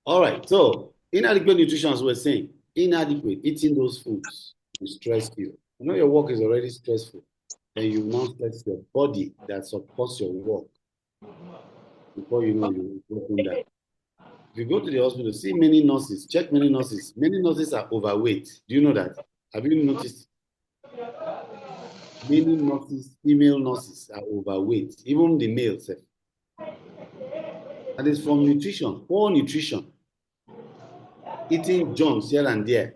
All right. So inadequate nutrition, as we're saying, inadequate eating those foods will stress you. You know your work is already stressful. Then you now stress your body that supports your work. Before you know, you broken down. If you go to the hospital, see many nurses, check many nurses. Many nurses are overweight. Do you know that? Have you noticed? Many nurses, female nurses, are overweight. Even the males. And it's from nutrition, poor nutrition, eating junks here and there.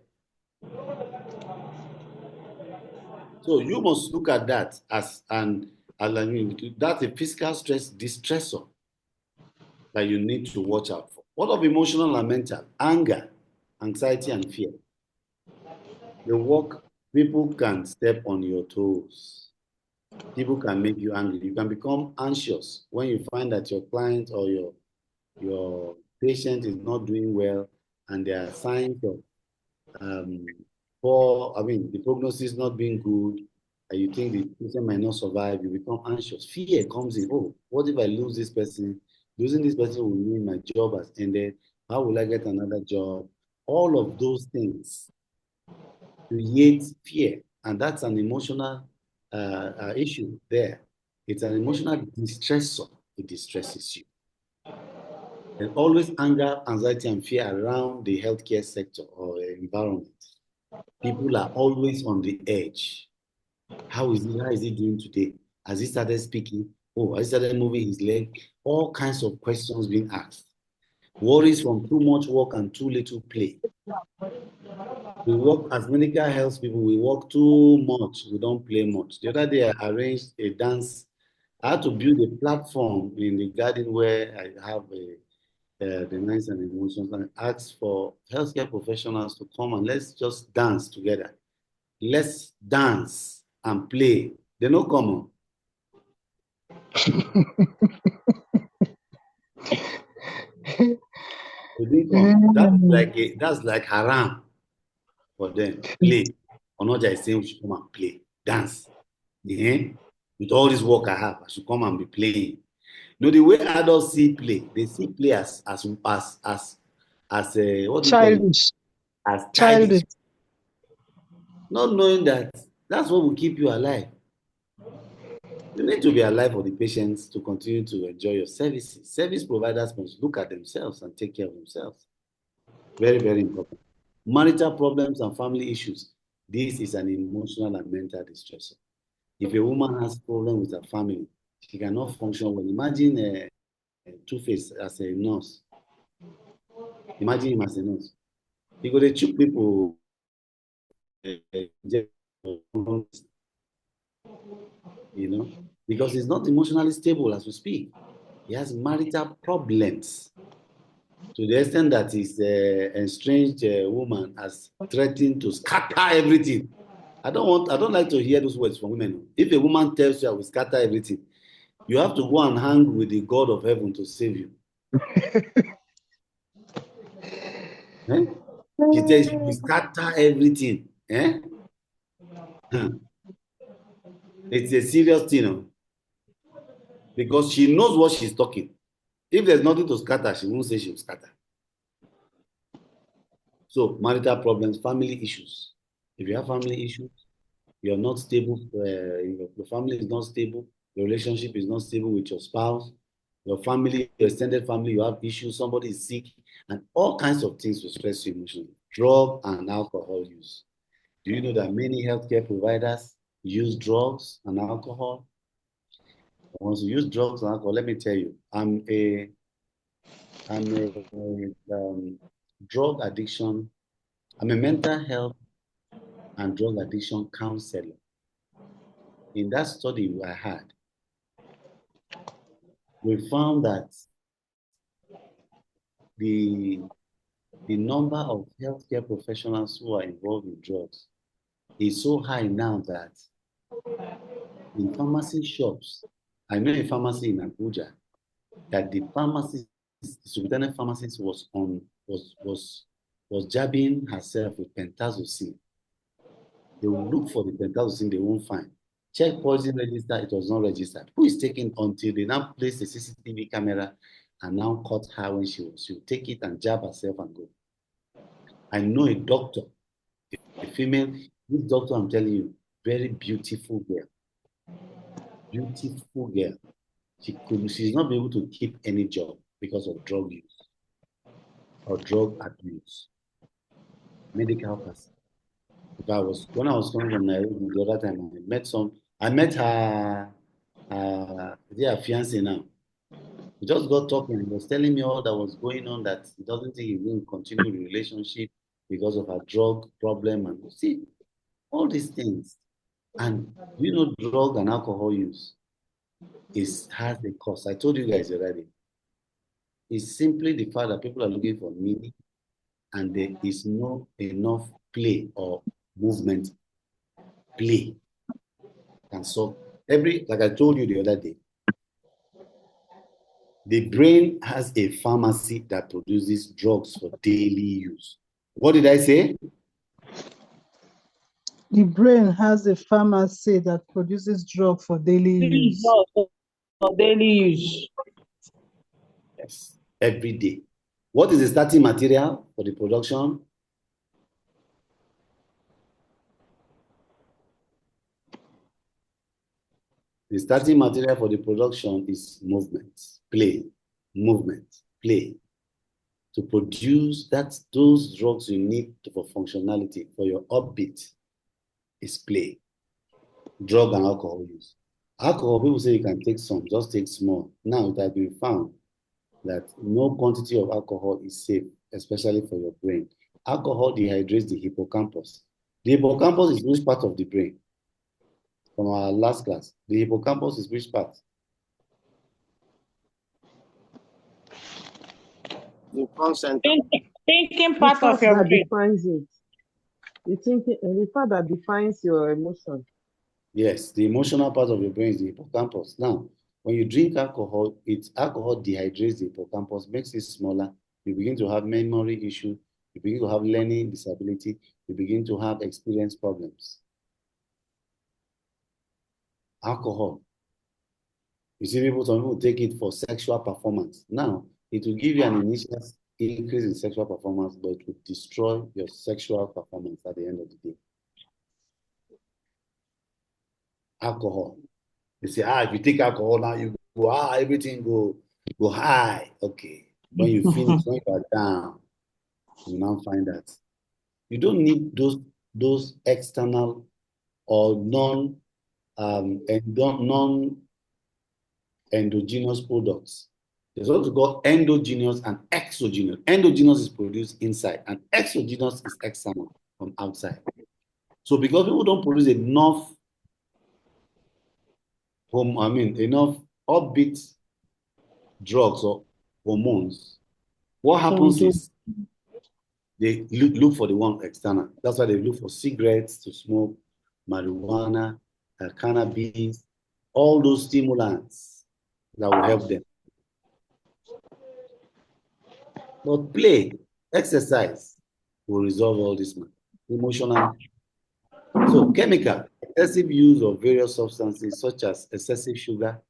So you must look at that as I mean, that's a physical stress distressor that you need to watch out for. What of emotional and mental? Anger, anxiety, and fear. The work, people can step on your toes. People can make you angry. You can become anxious when you find that your client or your patient is not doing well and there are signs of um, the prognosis not being good, and you think the patient might not survive, you become anxious. Fear comes in. Oh, what if I lose this person? Losing this person will mean my job has ended. How will I get another job? All of those things create fear, and that's an emotional issue there. It's an emotional distressor. It distresses you. There's always anger, anxiety, and fear around the healthcare sector or environment. People are always on the edge. How is he doing today? Has he started speaking? Oh, has he started moving his leg? All kinds of questions being asked. Worries from too much work and too little play. We work as medical health people, we work too much, we don't play much. The other day I arranged a dance. I had to build a platform in the garden where I have the minds and emotions and ask for healthcare professionals to come and let's just dance together. Let's dance and play. They no come on. They didn't come. That's like haram for them. Play. Onoja is saying we should come and play. Dance. Yeah? With all this work I have, I should come and be playing. You know, the way adults see play, they see play as what do you call it? Childish, As childish. childish. Not knowing that that's what will keep you alive. You need to be alive for the patients to continue to enjoy your services. Service providers must look at themselves and take care of themselves. Very, very important. Marital problems and family issues. This is an emotional and mental distressor. If a woman has problem with her family, she cannot function well. Imagine Two-Face as a nurse. Imagine him as a nurse. He go to choke people, you know, because he's not emotionally stable as we speak. He has marital problems to the extent that his estranged woman has threatened to scatter everything. I don't like to hear those words from women. If a woman tells you I will scatter everything, you have to go and hang with the God of heaven to save you. Eh? She tells you, we scatter everything. Eh? It's a serious thing, oh, because she knows what she's talking. If there's nothing to scatter, she won't say she'll scatter. So, marital problems, family issues. If you have family issues, you're not stable, your family is not stable, your relationship is not stable with your spouse, your family, your extended family, you have issues, somebody is sick, and all kinds of things will stress you emotionally. Drug and alcohol use. Do you know that many healthcare providers use drugs and alcohol? Once you use drugs and alcohol, let me tell you, I'm a drug addiction, I'm a mental health and drug addiction counselor. In that study I had, we found that the the number of healthcare professionals who are involved in drugs is so high now that in pharmacy shops, I know a pharmacy in Abuja that the pharmacist, the superintendent pharmacist was jabbing herself with pentazocine. They will look for the pentazocine, they won't find. Check poison register, it was not registered. Who is taking until they now place the CCTV camera and now cut her when she would take it and jab herself and go. I know a doctor, a female, this doctor I'm telling you, very beautiful girl. Beautiful girl. She's not able to keep any job because of drug use or drug abuse. Medical person. When I was coming from Nairobi the other time, I met her, their fiance now. We just got talking. He was telling me all that was going on, that he doesn't think he will continue the relationship because of her drug problem. And see, all these things. And you know, drug and alcohol use has a cost. I told you guys already. It's simply the fact that people are looking for meaning and there is not enough play or movement. Play can solve like I told you the other day, the brain has a pharmacy that produces drugs for daily use. What did I say? The brain has a pharmacy that produces drug for daily use. For daily use. Yes, every day. What is the starting material for the production? The starting material for the production is movement, play, movement, play. To produce those drugs you need for functionality, for your upbeat, is play. Drug and alcohol use. Alcohol, people say you can take some, just take small. Now it has been found that no quantity of alcohol is safe, especially for your brain. Alcohol dehydrates the hippocampus. The hippocampus is which part of the brain? From our last class, the hippocampus is which part? The consent. Thinking part of your brain. Defines it. The part that defines your emotion. Yes, the emotional part of your brain is the hippocampus. Now, when you drink alcohol, alcohol dehydrates the hippocampus, makes it smaller. You begin to have memory issues. You begin to have learning disability. You begin to have experience problems. Alcohol. You see, some people take it for sexual performance. Now, it will give you an initial increase in sexual performance, but it will destroy your sexual performance at the end of the day. Alcohol. They say, if you take alcohol now, you go, everything go high. Okay. When you finish, when you are down, you now find that you don't need those external or non-endogenous products. There's what we call endogenous and exogenous. Endogenous is produced inside, and exogenous is external, from outside. So because people don't produce enough upbeat drugs or hormones, what happens is they look for the one external. That's why they look for cigarettes to smoke, marijuana, cannabis, all those stimulants that will help them. But play, exercise will resolve all this, emotional. So chemical, excessive use of various substances such as excessive sugar,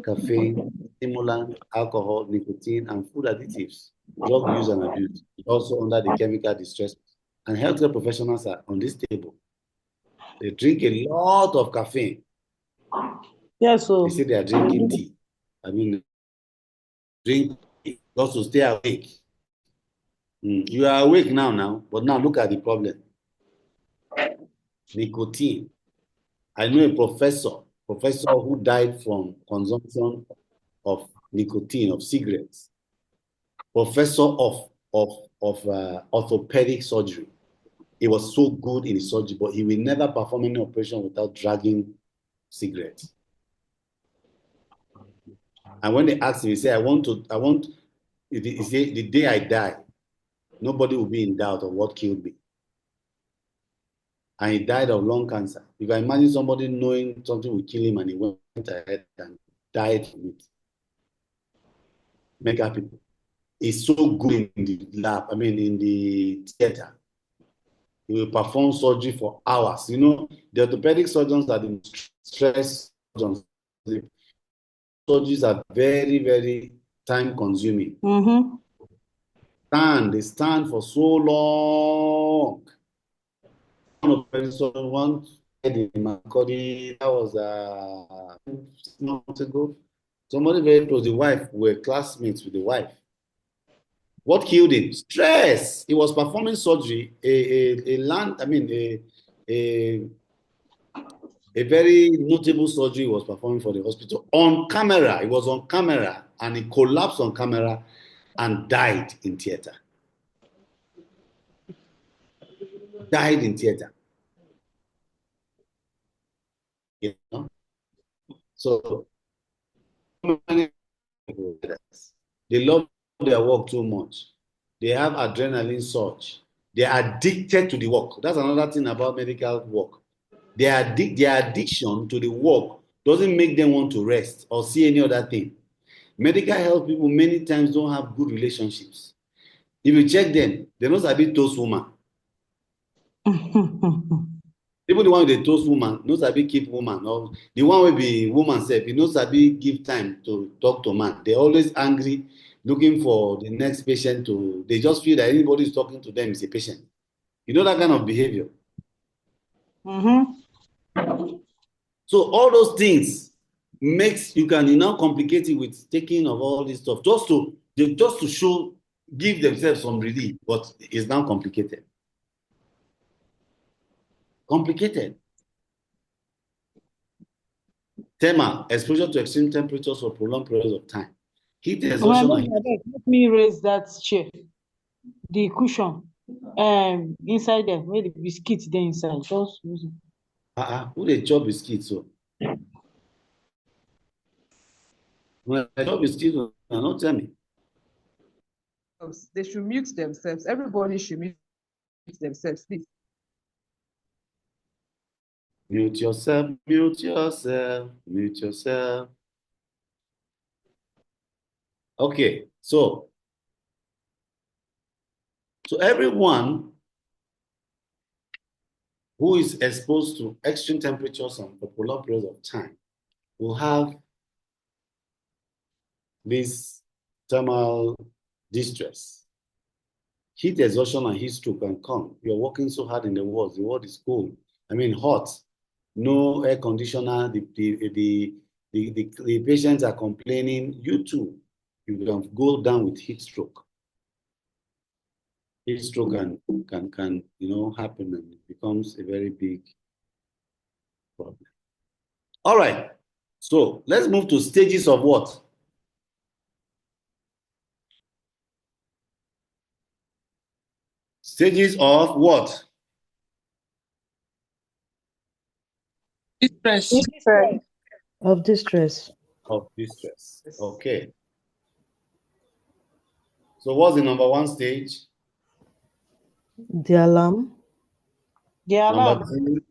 caffeine, stimulant, alcohol, nicotine, and food additives, drug use and abuse, also under the chemical distress. And healthcare professionals are on this table. They drink a lot of caffeine. Yes, so they say they are drinking tea. Drink tea just to stay awake. You are awake now, but now look at the problem. Nicotine. I know a professor who died from consumption of nicotine, of cigarettes. Professor of orthopedic surgery. He was so good in his surgery, but he will never perform any operation without dragging cigarettes. And when they asked him, he said, he said, the day I die, nobody will be in doubt of what killed me. And he died of lung cancer. You can imagine somebody knowing something will kill him and he went ahead and died from it. Mega people. He's so good in the lab, in the theater. He will perform surgery for hours. The orthopedic surgeons are the stress surgeons. The surgeries are very, very time consuming. Mm-hmm. They stand for so long. One in Makodi, that was 6 months ago. Somebody very close, the wife, were classmates with the wife. What killed him? Stress. He was performing surgery, a very notable surgery he was performing for the hospital on camera. It was on camera, and he collapsed on camera and died in theater. Died in theater. You know? So many people, they love their work too much. They have adrenaline surge. They are addicted to the work. That's another thing about medical work. Their addiction to the work doesn't make them want to rest or see any other thing. Medical health people many times don't have good relationships. If you check them, they know sabi toast woman. Even the one with the toast woman knows sabi keep woman, or the one will be woman self, he knows sabi give time to talk to man. They're always angry, looking for the next patient to. They just feel that anybody is talking to them is a patient. You know that kind of behavior. Mm-hmm. So all those things makes you can now complicate it with taking of all this stuff just to show, give themselves some relief, but it's now complicated. Complicated. Thermal exposure to extreme temperatures for prolonged periods of time. Heat exhaustion. Let me raise that chair. The cushion. Inside there, where the biscuits there inside. Just use it. Who they chop biscuits so? When I chop biscuits, don't tell me. They should mute themselves. Everybody should mute themselves, please. Mute yourself, mute yourself, mute yourself. Okay, so everyone who is exposed to extreme temperatures and for prolonged periods of time will have this thermal distress. Heat exhaustion and heat stroke can come. You're working so hard in the world is cold. Hot. No air conditioner. The patients are complaining. You too, you can go down with heat stroke. Heat stroke can happen, and it becomes a very big problem. All right. So let's move to stages of what? Stages of what? Distress. Of distress. Of distress. Okay. So what's the number one stage? The alarm. The alarm. Number two.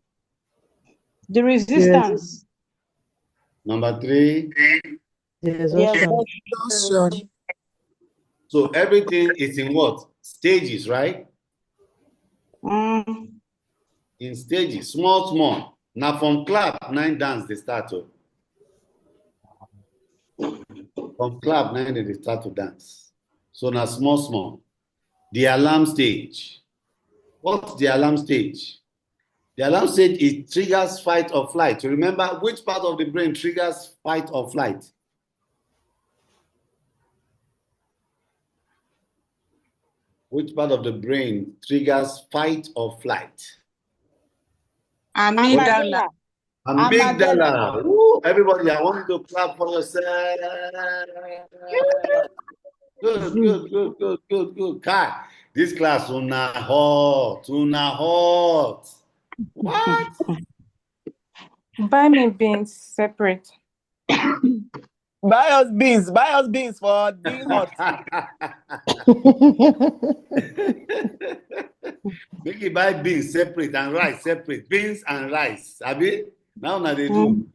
The resistance. Number three. The exhaustion. So everything is in what? Stages, right? Mm. In stages, small. Now from clap 9 dance they start to. From clap 9 they start to dance. So now small. The alarm stage. What's the alarm stage? The alarm stage, it triggers fight or flight. You remember which part of the brain triggers fight or flight? Which part of the brain triggers fight or flight? Amygdala. Amygdala. Ooh, everybody, I want you to clap for yourself. Good. Kai, this class una hot. What? Buy me beans separate. Buy us beans for being hot. Make you buy beans separate and rice separate. Beans and rice. Abi? Now they do.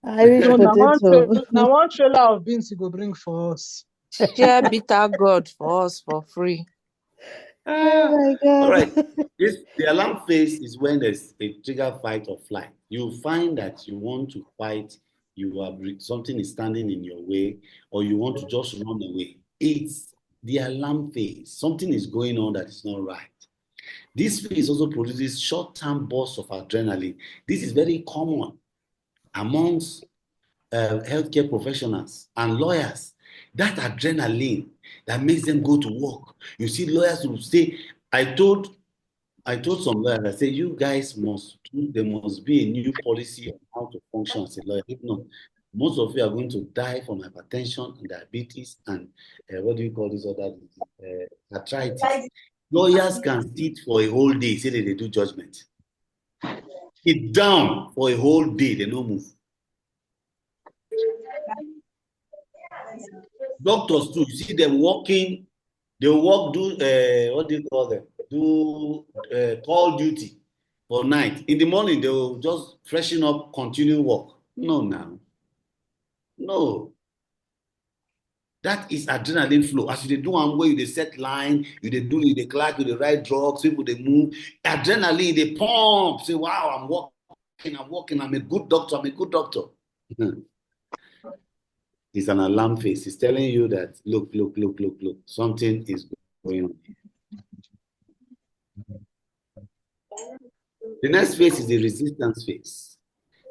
Irish potato. Now one trailer of beans you go bring for us. Share bitter God for us for free. Oh my God. All right. The alarm phase is when there's a trigger fight or flight. You find that you want to fight something is standing in your way, or you want to just run away. It's the alarm phase. Something is going on that is not right. This phase also produces short-term bursts of adrenaline. This is very common amongst healthcare professionals and lawyers. That adrenaline that makes them go to work. You see lawyers who say, I told some lawyers, I say, you guys there must be a new policy on how to function as a lawyer. If not, most of you are going to die from hypertension and diabetes and what do you call this other disease? Arthritis. Lawyers can sit for a whole day, say that they do judgment. Sit down for a whole day, they don't move. Doctors too, you see them walking, they walk, do what do you call them? Do call duty for night. In the morning, they will just freshen up, continue work. No, now. No. That is adrenaline flow. As you do one way, they set line, you do the clock, you write drugs, people they move. Adrenaline, they pump. Say, wow, I'm walking, I'm a good doctor, I'm a good doctor. It's an alarm face. It's telling you that look, something is going on. The next phase is the resistance phase.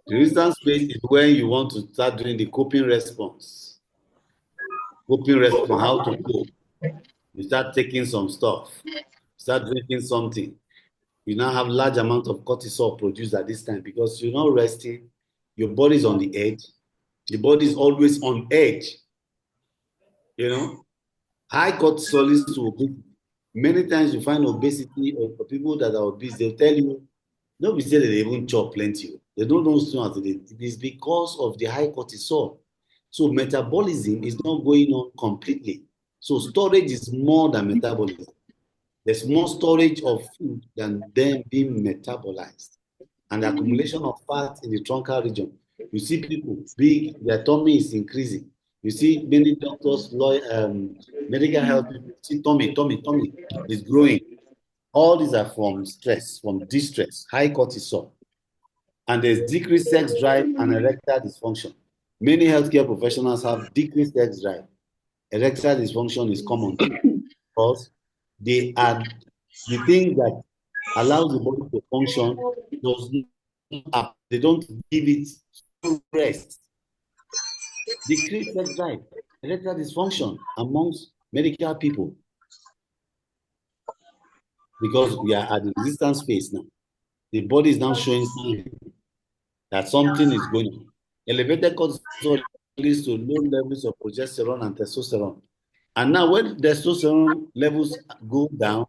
The resistance phase is when you want to start doing the coping response. Coping response, how to cope. You start taking some stuff, start drinking something. You now have large amount of cortisol produced at this time because you're not resting. Your body is on the edge. The body is always on edge. You know, high cortisol leads to obesity. Many times you find obesity or people that are obese, they'll tell you, nobody say that they even chop plenty. They don't know soon as it is because of the high cortisol. So metabolism is not going on completely. So storage is more than metabolism. There's more storage of food than them being metabolized. And the accumulation of fat in the truncal region. You see people big, their tummy is increasing. You see many doctors, medical health people see tummy is growing. All these are from stress, from distress, high cortisol. And there's decreased sex drive and erectile dysfunction. Many healthcare professionals have decreased sex drive. Erectile dysfunction is common too, because they are the thing that allows the body to function they don't give it full rest. Decreased sex drive, erectile dysfunction amongst medical people, because we are at the resistance phase now. The body is now showing signs that something is going on. Elevated cortisol leads to low levels of progesterone and testosterone. And now when testosterone levels go down,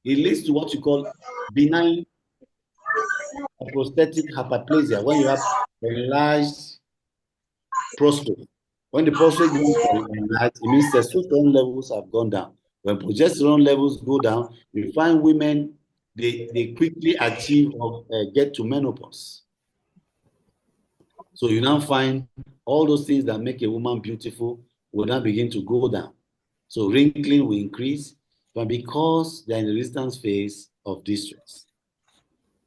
it leads to what you call benign prostatic hyperplasia, when you have enlarged prostate. When the prostate becomes enlarged, it means testosterone levels have gone down. When progesterone levels go down, you find women, they quickly achieve or get to menopause. So you now find all those things that make a woman beautiful will now begin to go down. So wrinkling will increase, but because they're in the resistance phase of distress.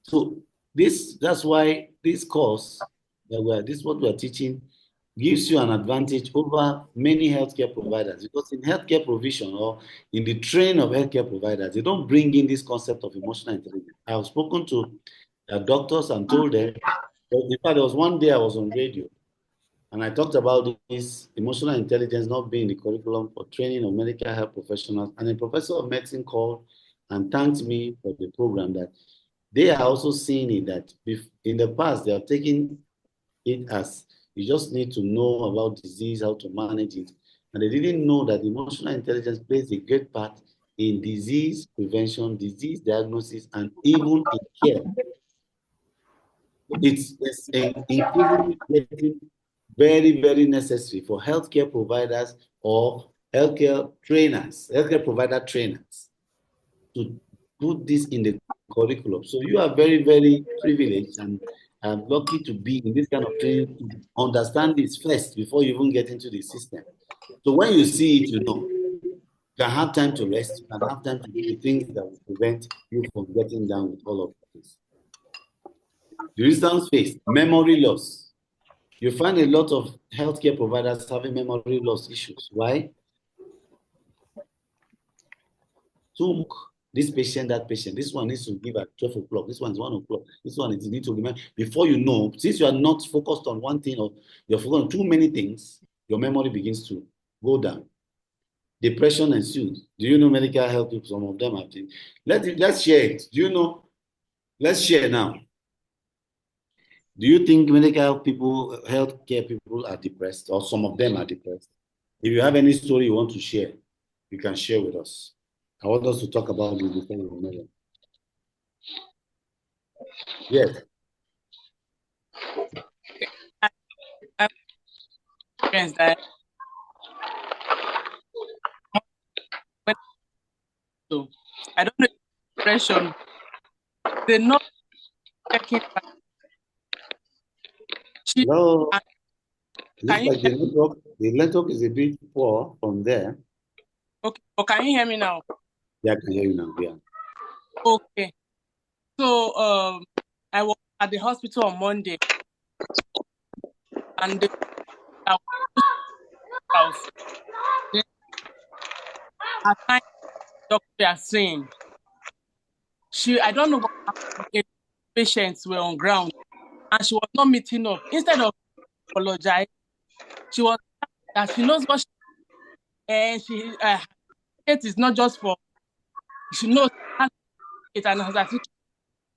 So that's why this course this is what we're teaching gives you an advantage over many healthcare providers, because in healthcare provision or in the training of healthcare providers, they don't bring in this concept of emotional intelligence. I've spoken to doctors and told them, in fact, there was one day I was on radio and I talked about this emotional intelligence not being in the curriculum for training of medical health professionals, and a professor of medicine called and thanked me for the program, that they are also seeing it that in the past they are taking it as you just need to know about disease, how to manage it. And they didn't know that emotional intelligence plays a great part in disease prevention, disease diagnosis, and even in care. It's increasingly getting very, very necessary for healthcare providers or healthcare provider trainers to put this in the curriculum. So you are very, very privileged and lucky to be in this kind of training, to understand this first before you even get into the system. So when you see it, you know, you can have time to rest, you can have time to do the things that will prevent you from getting down with all of this. The resistance phase, memory loss. You find a lot of healthcare providers having memory loss issues. Why? Took this patient, that patient. This one needs to give at 12 o'clock. This one is 1 o'clock. This one is need to remember. Before you know, since you are not focused on one thing or you're focused on too many things, your memory begins to go down. Depression ensues. Do you know medical health people? Some of them have been. Let's share it. Do you know? Let's share now. Do you think medical health people, healthcare people are depressed, or some of them are depressed? If you have any story you want to share, you can share with us. I want us to talk about this before we move on. Yes. I experienced that when so I don't know if depression, they're not checking back. She Hello. can Looks you like the network is a bit poor from there. okay, or can you hear me now? Yeah, I can hear you now. Yeah. Okay. So I was at the hospital on Monday and they I was house. Then at time doctor are saying I don't know what happened again. Patients were on ground and she was not meeting up. Instead of apologize, she was that she knows what and she it is not just for she knows it and has certificate.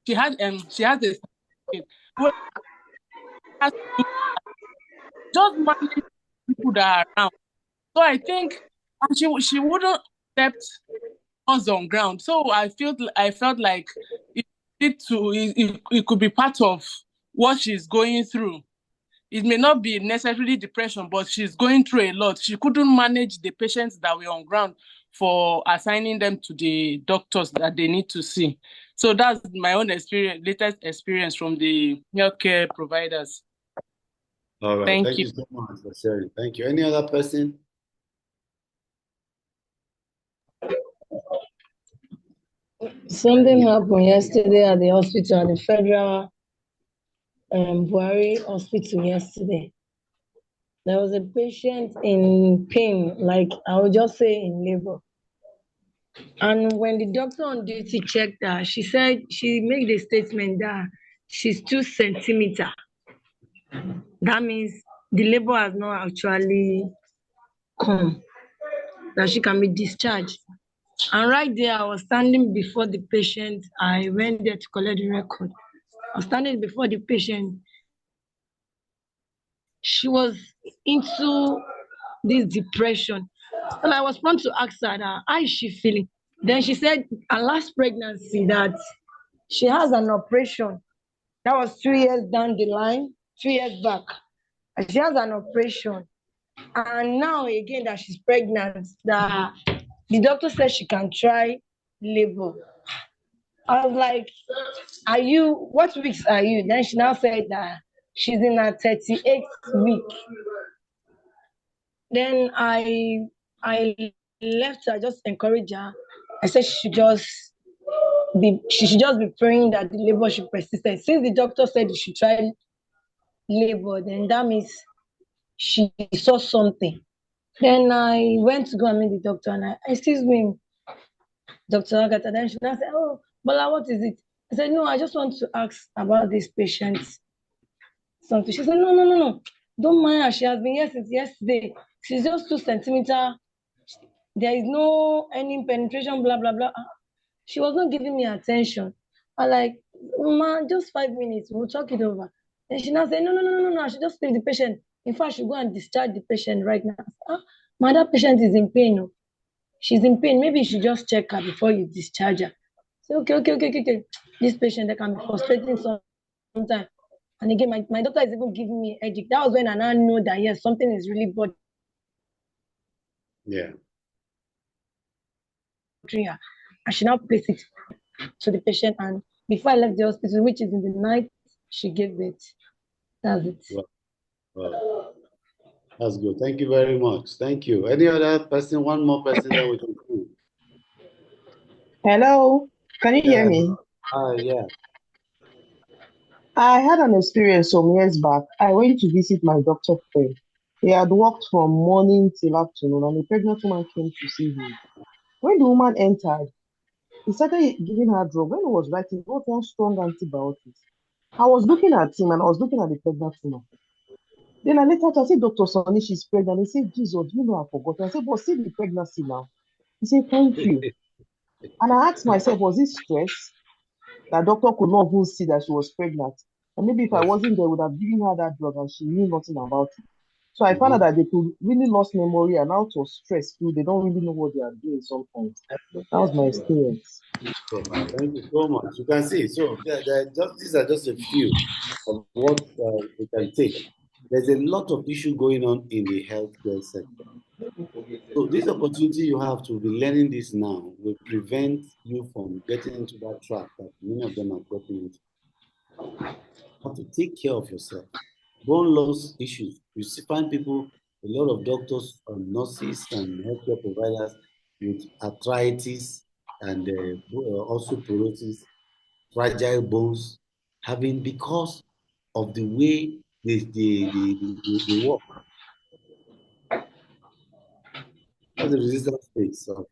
She has a certificate. Well, has to do just manage people that are around. So I think and she wouldn't accept us on ground. So I felt like it could be part of what she's going through. It may not be necessarily depression, but she's going through a lot. She couldn't manage the patients that were on ground for assigning them to the doctors that they need to see. So that's my own latest experience from the healthcare providers. All right. Thank Thank you. you so much for sharing. Thank you. Any other person? Something happened yesterday at the hospital, at the federal Buhari hospital yesterday. There was a patient in pain, like I would just say in labor. And when the doctor on duty checked her, she said she made a statement that she's 2 centimeters. That means the labor has not actually come, that she can be discharged. And right there, I was standing before the patient. I went there to collect the record. I was standing before the patient. She was into this depression. And I was prompt to ask her, how is she feeling? Then she said her last pregnancy that she has an operation. That was 3 years down the line, 3 years back. And she has an operation. And now again that she's pregnant, that the doctor said she can try labor. I was like, what weeks are you? Then she now said that she's in her 38th week. Then I left her, just encouraged her. I said she should just be praying that the labor should persist. Since the doctor said she should try labor, then that means she saw something. Then I went to go and meet the doctor and excuse me, Dr. Agatha. Then she now said, oh, Bola, what is it? I said, no, I just want to ask about this patient something. She said, no. Don't mind her. She has been here since yesterday. She's just 2 centimeters. There is no any penetration, blah, blah, blah. She was not giving me attention. I like, ma, just 5 minutes. We'll talk it over. And she now said, no. I should just leave the patient. In fact, I should go and discharge the patient right now. Ma, that patient is in pain. No? She's in pain. Maybe you should just check her before you discharge her. So, okay. This patient, that can be frustrating sometimes. And again, my doctor is even giving me a headache. That was when I now know that, yes, something is really bothering Yeah. her. I should now place it to the patient. And before I left the hospital, which is in the night, she gave birth. That's it. Wow. That's good. Thank you very much. Thank you. Any other person? One more person that we can do. Hello, can you hear me? Yeah. I had an experience some years back. I went to visit my doctor friend. He had worked from morning till afternoon, and a pregnant woman came to see him. When the woman entered, he started giving her drug. When he was writing, he wrote one strong antibiotics. I was looking at him and I was looking at the pregnant woman. Then I later I said, Dr. Sonny, she's pregnant. He said, Jesus, you know I forgot. I said, but see the pregnancy now. He said, thank you. And I asked myself, was it stress? That doctor could not even see that she was pregnant. And maybe if I wasn't there, I would have given her that drug and she knew nothing about it. So I found out that they could really lost memory and out of stress too. They don't really know what they are doing sometimes. That was my experience. Okay, thank you so much. You can see, so these are just a few of what we can take. There's a lot of issue going on in the healthcare sector. So this opportunity you have to be learning this now will prevent you from getting into that trap that many of them are getting into. You have to take care of yourself. Bone loss issues. You see, find people, a lot of doctors, nurses, and healthcare providers with arthritis and osteoporosis, fragile bones, having because of the way they work. That's the resistance phase. So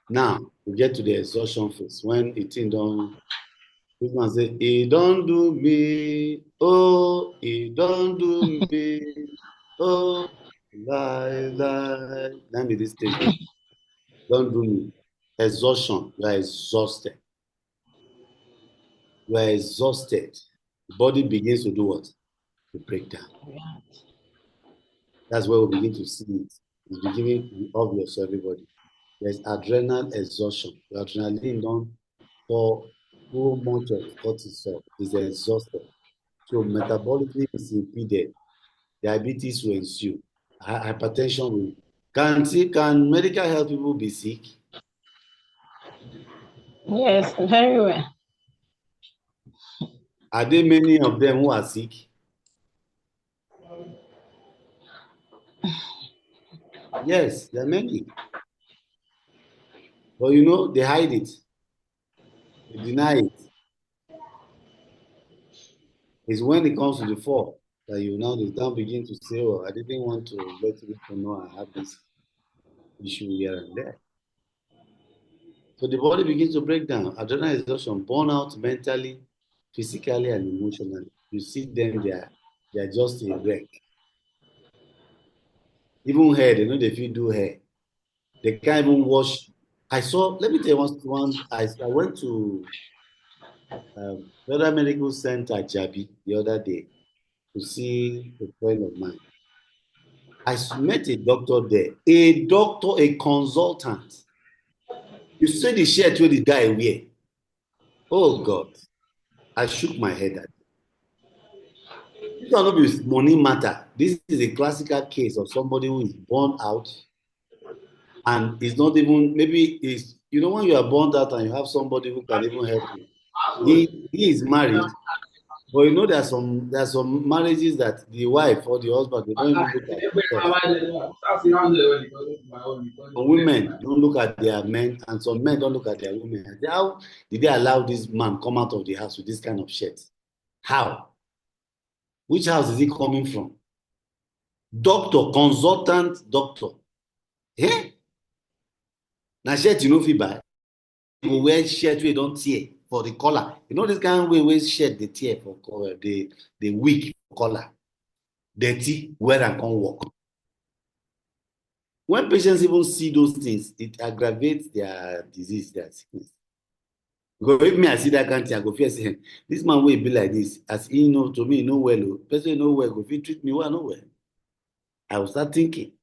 now we get to the exhaustion phase when it don't. This man say, "He don't do me, oh, he don't do me, oh, lie, lie." Let me this stage now. Don't do me. Exhaustion. You are exhausted. You are exhausted. The body begins to do what? To break down. That's where we begin to see it. It's beginning to be obvious to everybody. There's adrenal exhaustion. The adrenaline don't pour too much of cortisol. Is exhausted. So metabolism is impeded. Diabetes will ensue. Hypertension will. Can medical health people be sick? Yes, very well. Are there many of them who are sick? Yes, there are many. But you know, they hide it. They deny it. It's when it comes to the fall that you now begin to say, "Oh, I didn't want to let people know I have this issue here and there." So the body begins to break down. Adrenal exhaustion, burnout mentally, physically, and emotionally. You see them, they are just a wreck. Even hair, they know they feel do hair. They can't even wash. Let me tell you I went to Federal Medical Center, Jabi, the other day to see a friend of mine. Met a doctor there, a consultant. You see the shirt where the guy wear. Oh God, I shook my head at it. This one not be money matter. This is a classical case of somebody who is born out and is not even, maybe is, when you are born out and you have somebody who can even help you. He is married, but there are some marriages that the wife or the husband, they don't even look at themselves. Some women don't look at their men, and some men don't look at their women. How did they allow this man come out of the house with this kind of shirt? How? Which house is he coming from? Doctor, consultant doctor. Eh? Na shirt you no fit buy. You go wear shirt wey don tear for the collar. You know this kind of way wey shirt dey tear for collar, the weak collar. Dirty, wear am come work. When patients even see those things, it aggravates their disease, their sickness. Because if me I see that kind of thing, I go fear say, this man will be like this. As he know to me, no well. Person no well, go fit treat me well, no well. I will start thinking.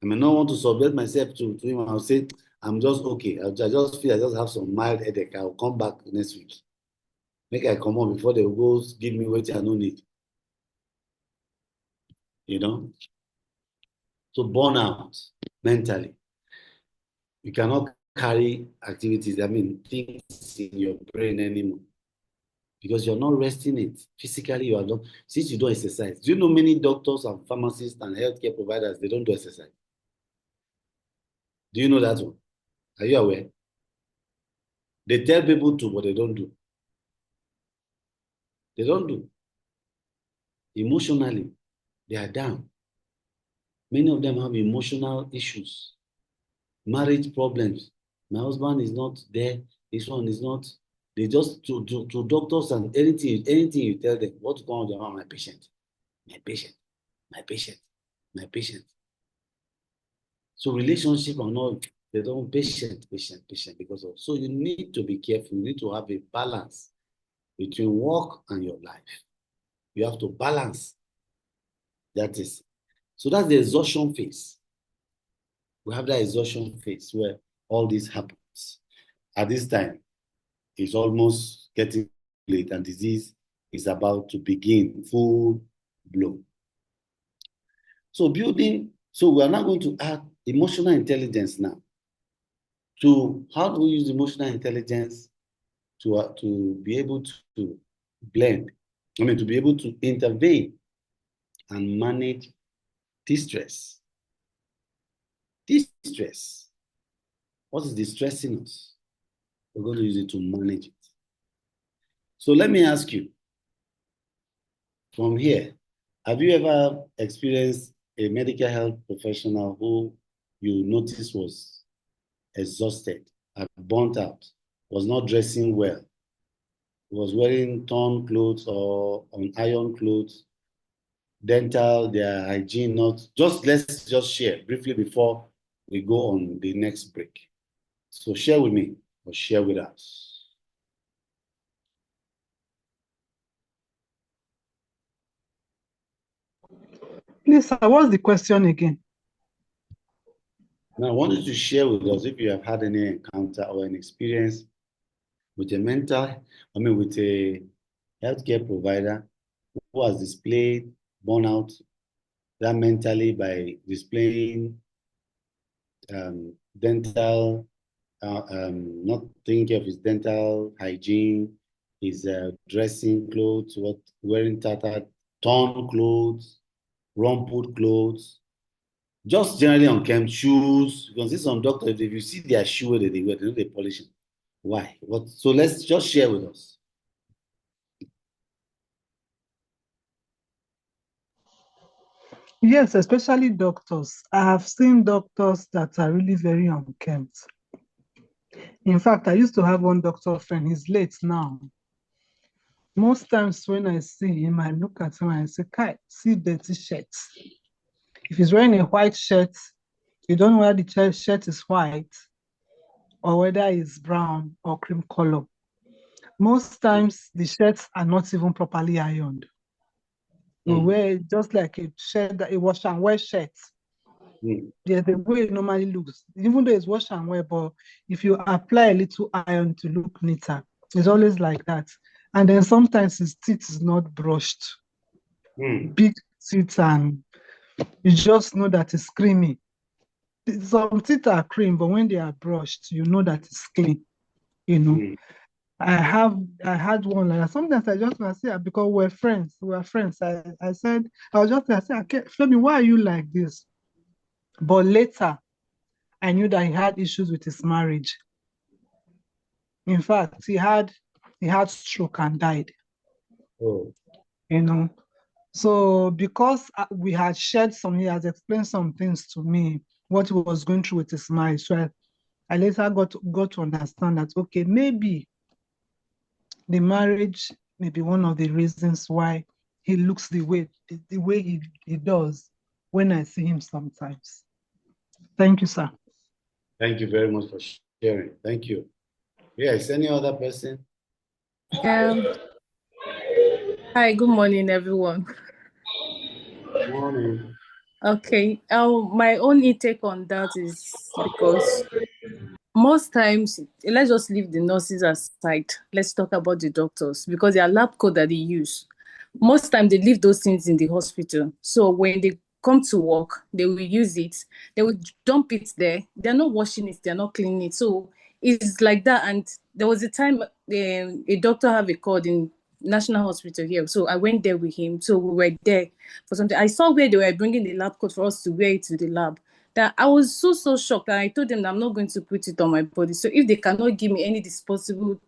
I may not want to subject myself to him. I'll say, I'm just okay. I just feel I just have some mild headache. I'll come back next week. Make I come on before they go give me what I don't need. You know? So burnout mentally. You cannot carry activities, things in your brain anymore. Because you're not resting it. Physically, you are not. Since you don't exercise. Do you know many doctors and pharmacists and healthcare providers, they don't do exercise? Do you know that one? Are you aware? They tell people to, but they don't do. They don't do. Emotionally, they are down. Many of them have emotional issues, marriage problems. My husband is not there. This one is not. They just to doctors and anything you tell them, what's going on? My patient, my patient, my patient, my patient. So relationship are not, they don't patient because of. So you need to be careful. You need to have a balance between work and your life. You have to balance. That is. So that's the exhaustion phase. We have that exhaustion phase where all this happens. At this time, it's almost getting late and disease is about to begin full blow. So we are now going to add emotional intelligence now. To how do we use emotional intelligence to be able to blend, to be able to intervene and manage distress. Distress. What is distressing us? We're going to use it to manage it. So let me ask you, from here, have you ever experienced a medical health professional who you noticed was exhausted, had burnt out, was not dressing well, was wearing torn clothes or on iron clothes, dental, their hygiene not, let's just share briefly before we go on the next break. So share with me or share with us. Please, sir, what's the question again? Now, I wanted to share with us if you have had any encounter or an experience with with a healthcare provider who has displayed burnout that mentally by displaying dental, not taking care of his dental hygiene, his dressing clothes, wearing tattered, torn clothes, rumpled clothes, just generally unkempt shoes. You can see some doctors, if you see their shoe that they wear, they know they polish it. Why? What? So let's just share with us. Yes, especially doctors. I have seen doctors that are really very unkempt. In fact, I used to have one doctor friend, he's late now. Most times when I see him, I look at him and I say, Kai, see dirty shirts. If he's wearing a white shirt, you don't know whether the shirt is white or whether it's brown or cream color. Most times the shirts are not even properly ironed. You wear just like a shirt, a wash and wear shirt. There's the way it normally looks, even though it's wash and wear, but if you apply a little iron to look neater, it's always like that. And then sometimes his teeth is not brushed. Big teeth, and you just know that it's creamy. Some teeth are cream, but when they are brushed, you know that it's clean. I had one like that. Sometimes I just want to say, because we're friends. I said, Femi, why are you like this? But later, I knew that he had issues with his marriage. In fact, he had stroke and died. Oh. So because we had shared he has explained some things to me, what he was going through with his marriage. So I later got to understand that, okay, maybe the marriage may be one of the reasons why he looks the way he does when I see him sometimes. Thank you, sir. Thank you very much for sharing. Thank you. Yes, any other person? Hi, good morning, everyone. Good morning. Okay, my own intake on that is because most times, let's just leave the nurses aside. Let's talk about the doctors because their lab coat that they use. Most time they leave those things in the hospital. So when they come to work, they will use it. They will dump it there. They're not washing it. They're not cleaning it. So it's like that. And there was a time a doctor have a call in National Hospital here. So I went there with him. So we were there for something. I saw where they were bringing the lab coat for us to wear it to the lab. That I was so shocked. And I told them that I'm not going to put it on my body. So if they cannot give me any disposable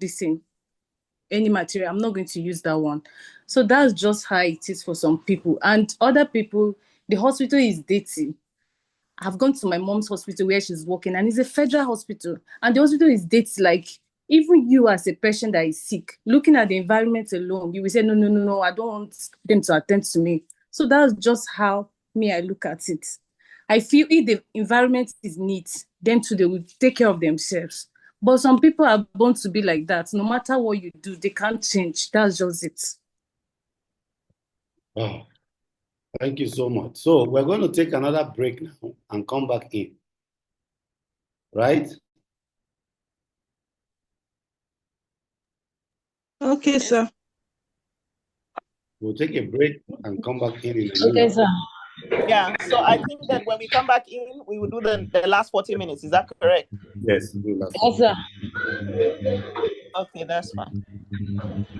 any material, I'm not going to use that one. So that's just how it is for some people. And other people, the hospital is dirty. I've gone to my mom's hospital where she's working, and it's a federal hospital. And the hospital is dirty. Like, even you as a patient that is sick, looking at the environment alone, you will say, no, I don't want them to attend to me. So that's just how I look at it. I feel if the environment is neat, then too they will take care of themselves. But some people are born to be like that. No matter what you do, they can't change. That's just it. Oh, thank you so much. So we're going to take another break now and come back in. Right? Okay, sir. We'll take a break and come back in a Okay, minute. sir. Yeah. So I think that when we come back in, we will do the last 40 minutes. Is that correct? Yes, we'll do that. Yes, sir. Okay, that's fine.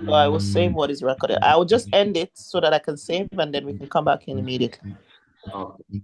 So I will save what is recorded. I will just end it so that I can save, and then we can come back in immediately. Okay.